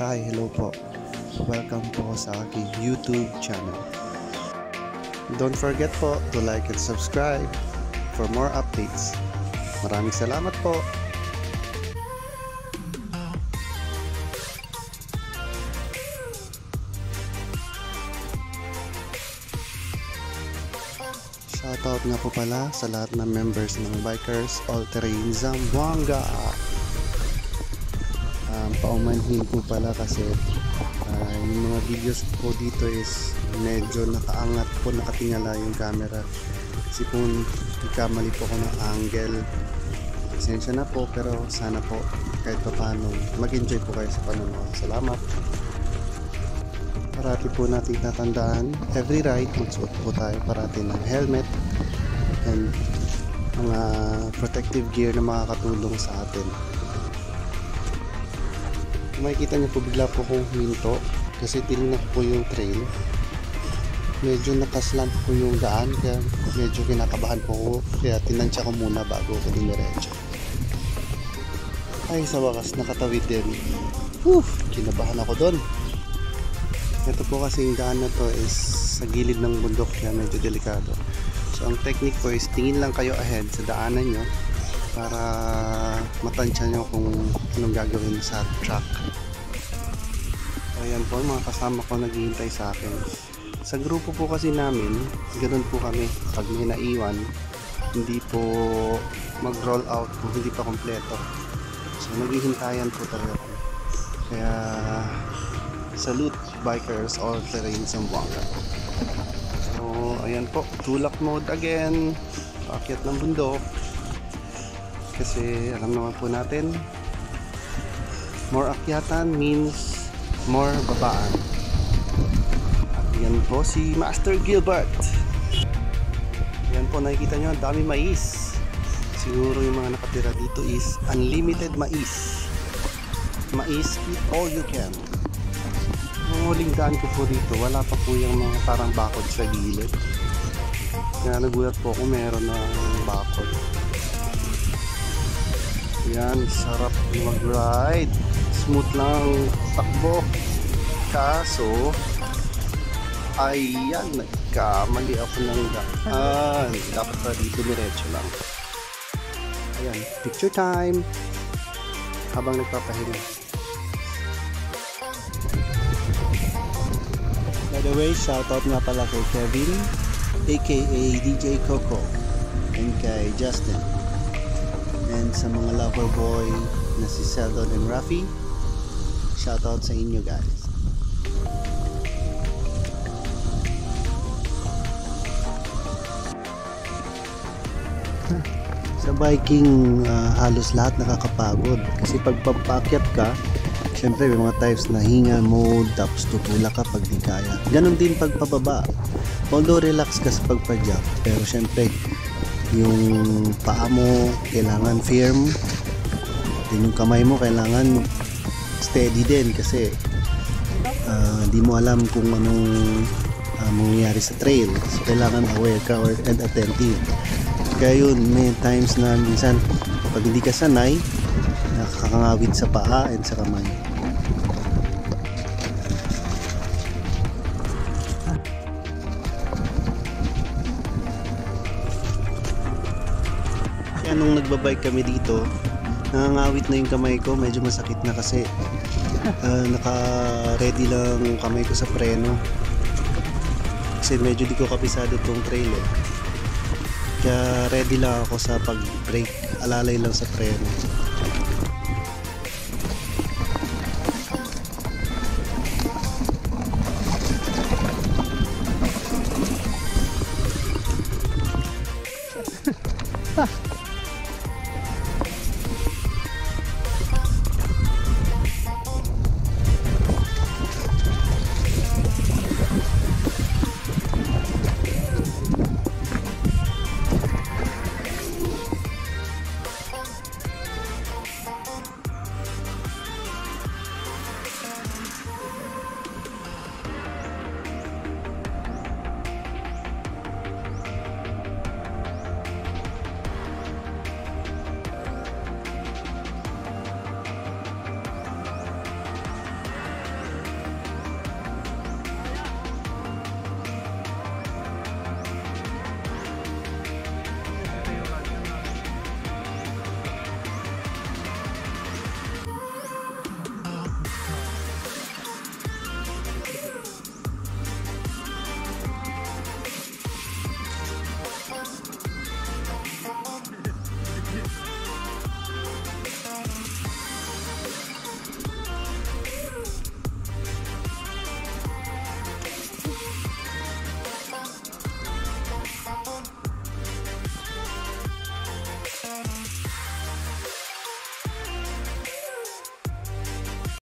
Hi, hello po. Welcome po sa aking YouTube channel. Don't forget po to like and subscribe for more updates. Maraming salamat po. Shoutout nga po pala sa lahat ng members ng Bikers All Terrain Zamboanga. Paumanhin po pala kasi yung mga videos po dito is medyo nakaangat po, nakatingala yung camera kasi po ikamali po ako ng angle. Pasensya na po, pero sana po kahit pa paano mag-enjoy po kayo sa panonood. Salamat. Parati po natin tatandaan, every ride magsuot po tayo parati ng helmet and mga protective gear na makakatulong sa atin. Makikita niyo po, bigla po kong huminto kasi tinignan po yung trail, medyo nakaslant po yung daan kaya medyo kinakabahan po ko, kaya tinansya ko muna bago ko diniretso. Ay, sa wakas nakatawid din. Kinabahan ako doon. Ito po kasi yung daan na to is sa gilid ng bundok kaya medyo delikado. So ang technique po is tingin lang kayo ahead sa daanan nyo para matansya nyo kung anong gagawin sa track. Ayan po, mga kasama ko naghihintay sa akin. Sa grupo po kasi namin, ganun po kami. Pag may naiwan, hindi po mag-roll out kung hindi pa kompleto. So naghihintayan po talaga kami. Kaya salute Bikers All Terrain Zamboanga. So ayan po, tulak mode again. Paakyat ng bundok. Kasi alam naman po natin, more akyatan means more babaan. At yan po si Master Gilbert. Yan po, nakikita nyo, ang dami mais. Siguro yung mga nakatira dito is unlimited mais. Mais, eat all you can. Ang huling daan ko po dito, wala pa po yung mga parang bakod sa gilid. Kaya nagulat po ako meron ng bakod. Yan, sarap mag-ride. Smooth lang takbo. Kaso ayan, nagkamali ako ng daan. Dapat pa dito diretso lang. Ayan, picture time habang nagpapahinga. By the way, shoutout nga pala kay Kevin aka DJ Coco and kay Justin and sa mga lover boy na si Seldon and Rafi. Shoutout sa inyo guys. Sa biking halos lahat nakakapagod kasi pag papakyat ka, syempre may mga types na hinga mode, tapos tutulak ka pag di kaya. Ganon din pag pababa, although relax ka sa pagpa-jump, pero syempre yung paa mo kailangan firm, din yung kamay mo kailangan steady din kasi di mo alam kung anong mangyayari sa trail, so kailangan aware ka and attentive. Kaya yun, may times na minsan pag hindi ka sanay, nakakangawit sa paa and sa kamay. Kaya nung nagbabike kami dito, nangangawit na yung kamay ko, medyo masakit na kasi naka-ready lang yung kamay ko sa preno kasi medyo di ko kapisado tong trail kaya ready lang ako sa pag-brake, alalay lang sa preno.